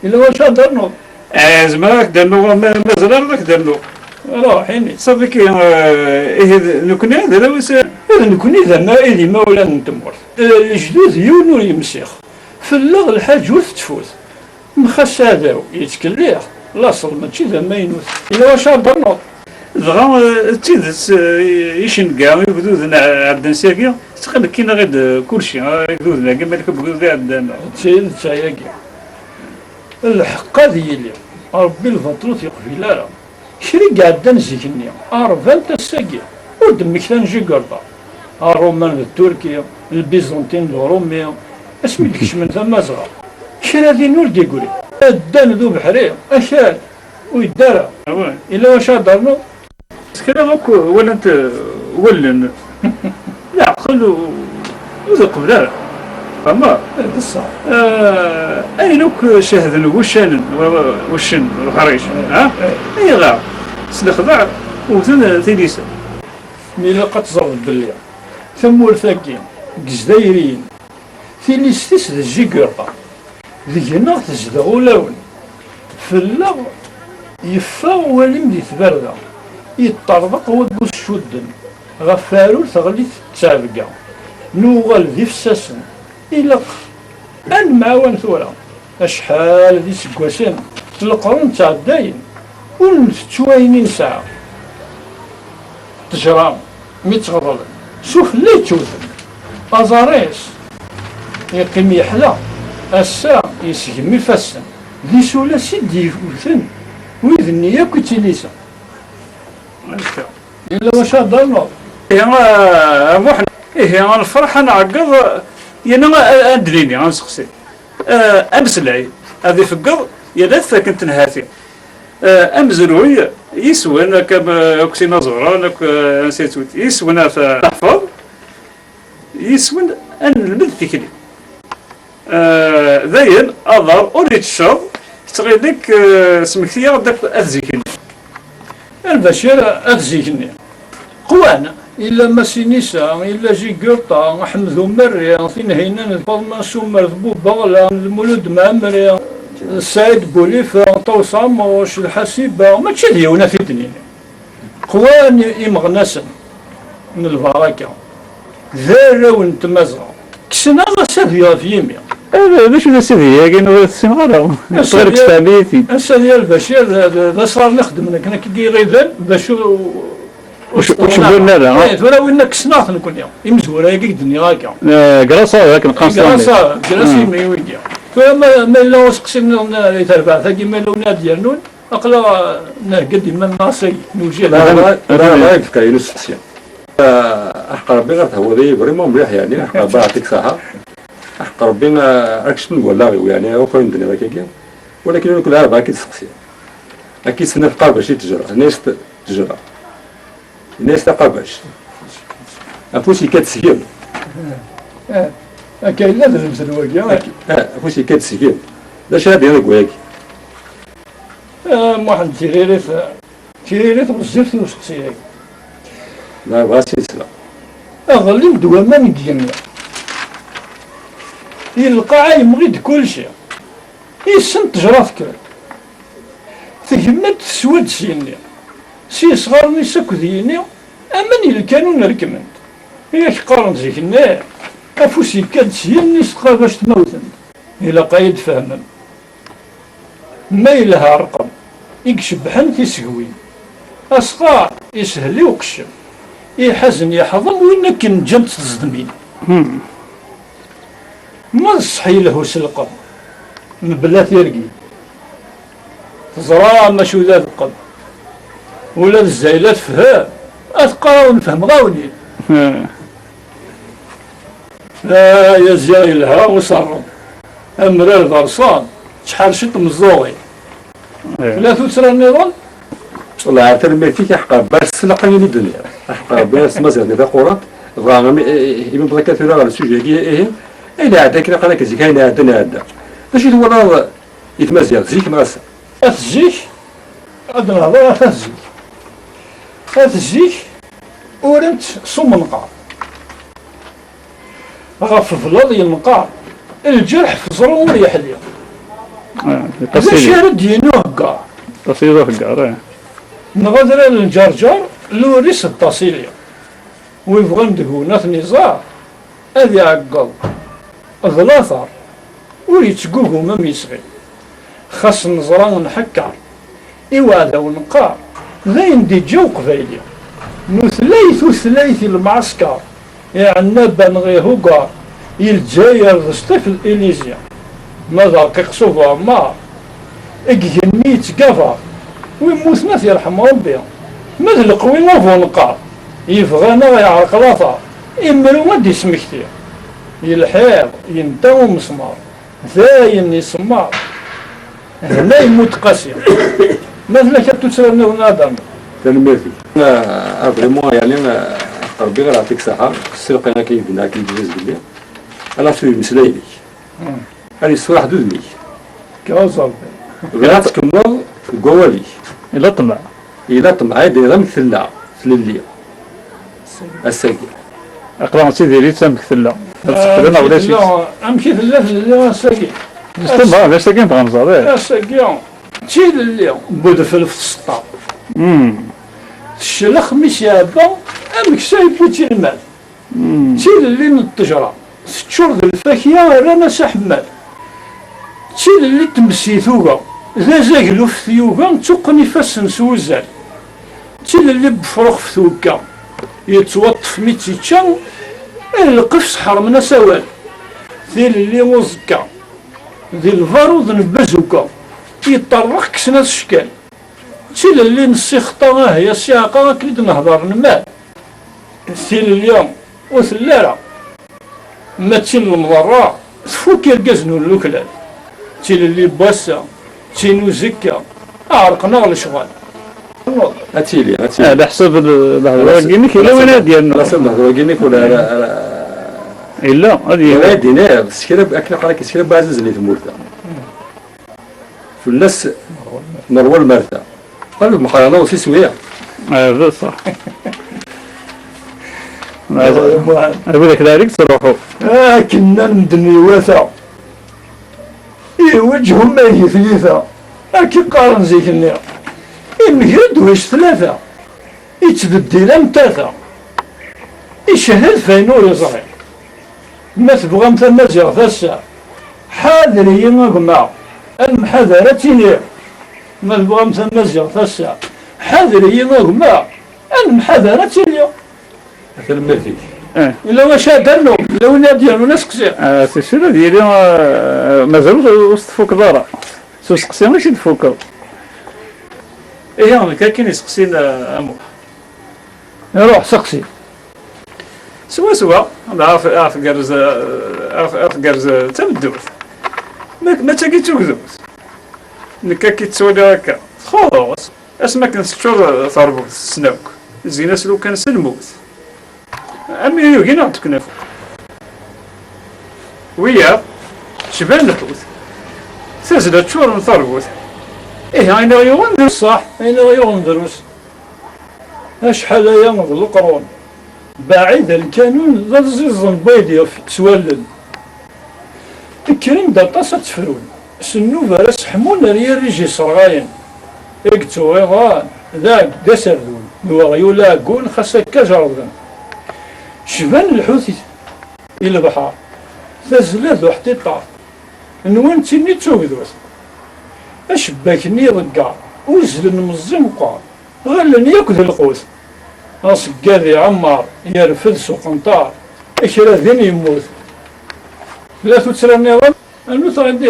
إلا واش هضرنا زعما درنو مازال راك درنو روحيني صافي كي نكوني هذا واش نكوني زعما إلي ما ولا نتمر الجدود يونو يمسيخ فلا الحاج ور تفوت مخاس هذا يتكليخ لاصل ماشي زعما ينوث إلا واش هضرنا دغا تيدس يشن كاع يبدو عبد نساكي تقلب كاين غير كلشي يبدو كاع مالك بغيو غير عندنا تسيد تاياكي الحق هذه اللي ربي الفطروت يقبل لا شري قاعد نزيكني أرفان تساقي ودمك تنجي قرطة الرومان التركية البيزنطين الرومية اسمي ديكش من ثم صغار شرا ذي نور دي قولي الدان ذو بحرية أشاد ويدارا إلا واش هضرنا سكرا دوك ولا انت ولن يعقل وذوق بلا فما بصح اي لوك شاهد وشن الخريش ها اي غا سنخضع وثن ثليسه ميلا قد تزرد باللي ثم الفاكين جزدايريين ثليستيس ذا الجيكورطا ذينا تزدغو لون فلا يفا ولم دي تبردا يطربق ودوس شودن غفارو تغلي تتابقا نوغل ذي فساسن إلا أن معاون ثورة أشحال ذي سكواسين القرون تاع الداين ونتشوينين ساعة تجرام ميتغرل شوف لي توثن أزاريس يقيم يحلى الساعة يسجم يفسن ذي سولا سيدي يفوثن ويذني ياكو تيليسا إلا واش هضرنا يا محن إيه الفرحة نعقض يانا أدريني غنسقسي أمس العيد هذه فقض يدث كنت نهاتي أمزروي يسوى كما كسينا زهران نسيت يسوى تحفظ يسوى أن المد تكلي ذاين أضر أريد الشر تغيدك سمكتيا غدك أذزيكني البشير أذزيكني قوانا إلا ما سينيسا إلا جي قرطة أحمد مريا فين هينا الفضل سومر بوبا المولود معمريا السعيد بوليفة طوسام وش الحسيبة ما تشدي هنا في الدنيا قوان يمغنسن من البركة ذارة ونتمازغة كسنا غسافيا في يميا باش ولا سيدي كاين السنغاره غير كتابيتي أسا ديال البشير ذا صار نخدم لكن كي غيذان باش وش قلنا لا ولا وين كسناط نكون يوم يمزورا ياك الدنيا هكا قراصه لكن قراصه مي ويديا فما لا وسقسينا يتربع ثقي ما لو ناديرنون اقلا نقد من ناصي نوجه لا رايك في كاين السقسيه احق ربي غير هو ذي فريمون مليح يعني احق ربي يعطيك صحه احق ربي راكش نقول لا يعني هو كاين الدنيا هكاك ولكن كل عام اكيد السقسيه اكيد سنه في قلبها شي تجرى الناس تجرى الناس تقابش افوشي كتسجل كاين لا درمس الواقع افوشي كتسجل لا شاد ياك وياك واحد تيريريت بزاف نسقسي لا بغاسي سلا اغلي دوما نديرنا يلقى يمغيد كلشي يسن تجراتك تهمت سواد سيني سي صغارني سكذيني أمن اللي كانوا نركمن ياك قارن زيكنا أفوسي كاد سيني سقا باش تموتن إلا قايد فهمن ما إلها رقم يكشبحن تيسقوين أسقار يسهلي وقشم يحزن يحضن وين كان جنت تصدمين ما صحي له سلقم بلا تيرقي تزرع مشو ذا القلب ولا الزايلات فهم أتقرأ ونفهم غاوني لا يا زايلها وصرم أمرار غرصان شحال شط مزوغي لا تسرى النظام والله عرفت الميتيك حقا باش تسلقني الدنيا حقا باش مازال ذا قرات ضامن يمن بغا كثير على السوجي ايه الا عندك قال لك زيك انا عندنا هذا باش هو يتمازج زيك ناس أتزيك عندنا هذا أتزيك أتزيك ورنت صم نقار غف فلاد ينقار الجرح في زرو مريح ليا باش يرد ينوه كاع تصيده في القار. نغادر الجرجر لوريس التصيلية ويبغى ندهو ناث نزاع هذي عقل ظلاثر ويتقوقو ما ميسغي خاص نزران نحكر إواذا ونقار ذاين دي جو قبايلية نثليث المعسكر يعني بنغي هوكار الجزائر ضشطيف الإليزيا ماذا قيقصوف عمار اكجني تقفر ويموت ناس يرحم ربي مثل القوي نوفو نقار يفغانا يعرق لاثار إمرو ما دي سمكتير يلحير ينتاو مسمار ثاين يسمار هنا يموت قاسي مثل كتو تسرنا ونادم تنميتي انا فريمون يعني ربي غير يعطيك الصحة السرقة انا كيبنا كيدوز بلي انا في مسلايلي هذه الصراحة دوزني كوزر غير تكمل قوالي إلا طمع. إلا طمع يدير مثلنا في الساقي أقرأ سيدي ريت سامك ثلا. تقرينا ولا شيء. لا أمشي ثلا الساقي استمع لا ساقي بغا نزار. الساقي تشيل اليوم بود في السطا الشلخ مش يابا أمك سايبوتي المال تشيل اللي من التجرة تشرد الفاكهة رانا سحمال تشيل اللي تمسي ثوغا إذا زاقلو في ثيوغا تقني فاسن سوزال تشيل اللي بفرخ في ثوكا يتوطف ميتيتشان القفص حرمنا سوال ذي اللي وزكا ذي الفارود نبزوكا يطرق كسنا الشكال تشيل اللي نسيخطا هي السياقة كليد نهضر نمال تشيل اليوم وثلارة ما تشيل المضرة تفوك يرقزنو اللوكلال تشيل اللي بواسا تشينو زكا أعرقنا الشغال هاتيلي على حسب الهضره كاين وين ديالنا على حسب الهضره كاينك ولا الا هذه دينار السكراب اكل قراك السكراب عزيز اللي تمورتا في الناس نروى المرثى قال المقارنه وفي سويه هذا صح. أقول لك ذلك تروحوا. كنا ندني وثا وجههم ما هي ثلاثة أكي قارن زي كنا يمهد ويش ثلاثة يتبدل ثلاثة يشهد فينو يزرع ما تبغى مثل مزيغ ثسا حاذري ينقمع المحاذرة تينير ما تبغى مثل مزيغ ثسا حاذري ينقمع المحاذرة تينير كلمتي إلا واش هادرنو لو ناديرو ناس كثير سير ديالي مازالوش وسط فوق دارا سقسي ماشي تفوكر. إيه كاين يسقسينا أمو روح سقسي سوا عارف كرز عارف كرز تمدوث ما تاكي تكذوث نكا كي تسولي هكا خلاص اسما كنستشور ضربوث سناوك زينا سلو كان سلموث أمي يوغي نعطيك نافو ويا شبان الحوت تزلا تشور من ضربوث إيه أين غيوان دروس صح أين غيوان دروس أشحال أيام القرون بعيد الكانون ذا الزيزن بيض سوالل الكريم دا طاسة تفرون سنو فارس حمون ريال ريجي صرغاين اكتو غيغان ذاك دا سردون وغيولا قول خاصة كجردن شبان الحوت إلى البحر تزلات وحتيطا نوان تيني توقدوث أشباكني ضقار وزل المزي مقار غلني ياكل القوس أصقاذي عمار يرفد سقنطار إكرا ذين يموت لا تتسرني غل أنو تغدي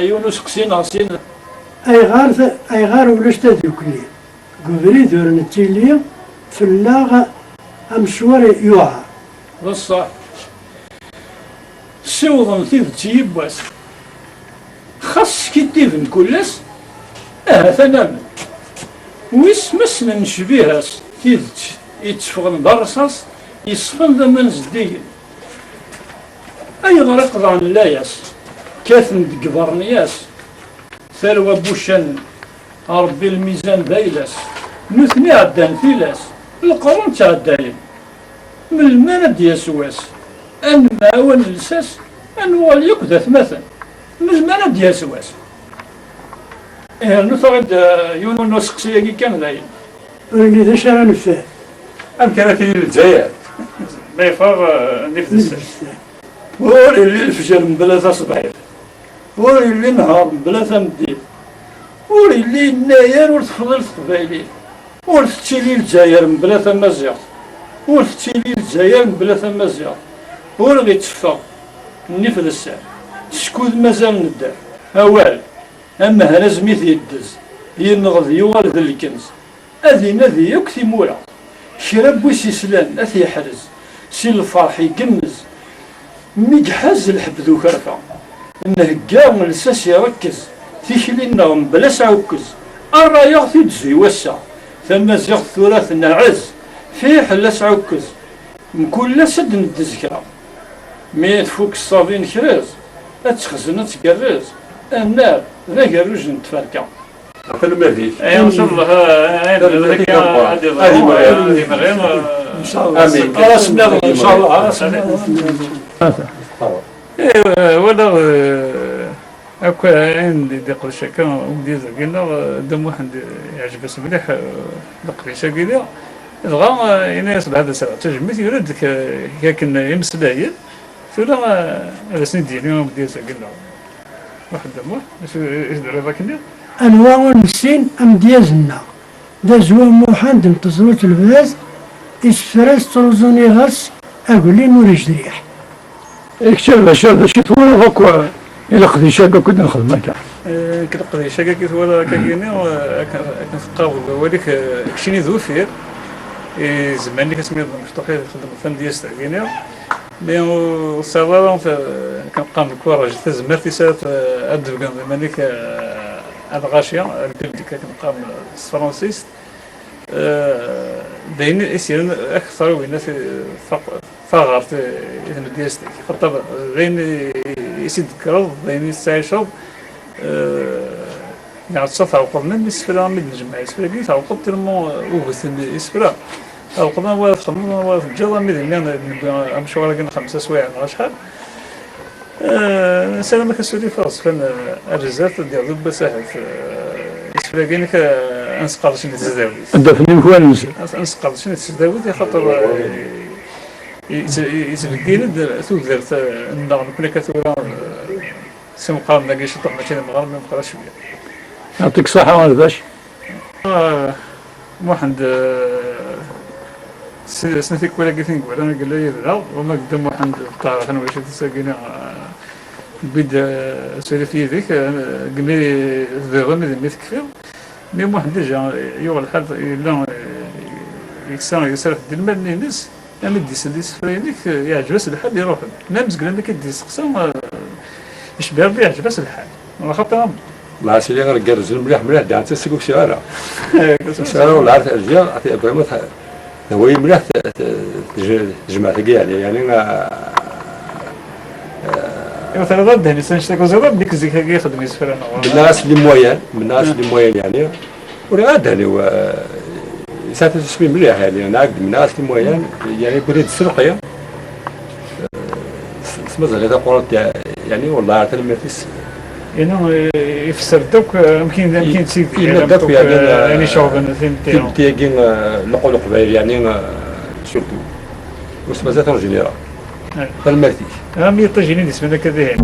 يونس قسينا سينا أي غار ولاش تذكري قبري دور نتيليا فلاغ أمشوار يوعى بصح سوضا ثيف تيب واس خاص كتيفن كلس ثنام ويس مسنا نشبيهاس ثيف يتفغن درساس يصفن ذا من زديين أي غرق ضعن لاياس كاثن دقبرنياس ثروة بوشان ربي الميزان ذايلاس نثني عدان فيلاس القرون تعداين من الماند يسواس أن معاون الساس أن واليك ذات مثلا من الماند يسواس نتغد يونس قصية كان داين. ولي ذا شرا نفاه أم كانت هي الجزائر ما يفرغ نفس السر. وري اللي الفجر من بلا صباحير، وري اللي نهار من بلا مدير، وري اللي الناير ورتفضل قبايلي، ورتشيلي الجزائر من بلا مزيغ، ورتشيلي الجزائر من بلا مزيغ، ورغي تفا نفذ الساعة، شكود مازال ندار، أوال، أما هنا زميث يدز، ينغض يوغال ذا الكنز، أذي نذي يكثي مورا، شرب ويسيسلان أثي يحرز، سي الفرح يقنز، ميقحز الحب ذو كرفة، نهقا ونلساس يركز، تيكلي النغم بلا سعوكز، الرايغ تيدزي وسع، ثم زيغ ثلاث نعز، فيه حلا سعوكز، مكل سد ندزكرا، مي تفوك الصابين كراز، أتخزن أتقرز، النار ذا قروج نتفركا. أعطينا المهديك اي ان شاء الله هذه مريم إن شاء الله. آمين. راسنا إن شاء الله راسنا. ولا هكا عندي ديق الشكا ودي زقينا دم واحد يعجب اسم مليح دق شاكيدا دغا يناس بهذا الساعه تجميت يرد كان يمس داير فلا هذا سنين ديالي ما بدي زقينا واحد دم ايش دار هذاك أنواع السين أم ديازنا دا زوا موحد انتظروت البلاز إسفراس تروزوني غرس أقول لي نوريش دريح اكتب شر شي طول هكا إلا خدي شاكا كنا نخدم هكا. كنقضي شاكا كيف ولا كاكيني كنتقاول وليك كشيني ذو فير زمان اللي كتسمي مفتوحي خدم فن ديال ستاكيني مي الصراحة كنبقى من الكوراج تزمرتي سات أدفقان زمان ليك هذا غاشية البلدي كنبقى من الفرنسيس داين يسير أكثر وين فغر في ديالستي خاطر غين يسيد كرض داين يستعيشوا يعني تصفى وقضنا يسفرا من الجماعة يسفرا كي تعوقد تلمو وغث يسفرا تعوقدنا واقف خمسنا واقف الجلا ميدين أمشي ولا كنا 5 سوايع ولا شحال سلام كسولي فاس فن الرزات ديال بساحة يسفرا كينك أنسقط شنو تزداوي دفني كوان نسى. أنسقط شنو تزداوي خاطر يتبقين ثوثرت النغم كنا كثورا سمقام نلاقي شطح ماشي المغرب ما بقاش شويه. يعطيك الصحة ولا باش؟ واحد سنتي ولا قلت نقول انا قال لي لا وما قدام واحد الطارق انا ولا شفت ساقينا بدا سيري في ذيك قال لي ذا ما تكفي مي واحد ديجا يوغ الحال لا يكسر يسرح ديال المال الناس انا ديس فرينيك يعجبس الحال يروح ما مزقل انا كديس قسم يشبه ربي يعجبس الحال انا خاطر مع سيدي غير الجرز مليح مليح دي عاد تسقو شوارع شوارع ولا عارف الرجال عطي ابراهيم هو مليح تجمع كاع يعني مثلا ضد هني سنشتكو زرب ديك الزيك كي يخدم يسفر انا الناس اللي موين يعني ولا هذا اللي هو ساعات تسمي مليح يعني انا عقد من الناس اللي موين يعني بريد السرقيه سمز هذا قولت يعني والله عرفت ما فيش انه يفسر دوك يمكن تسيدي يعني شوف انا فهمت تيجين لقوا قبائل يعني سورتو وسمازات جينيرال فالماتي هم يطجيني اسمه كذا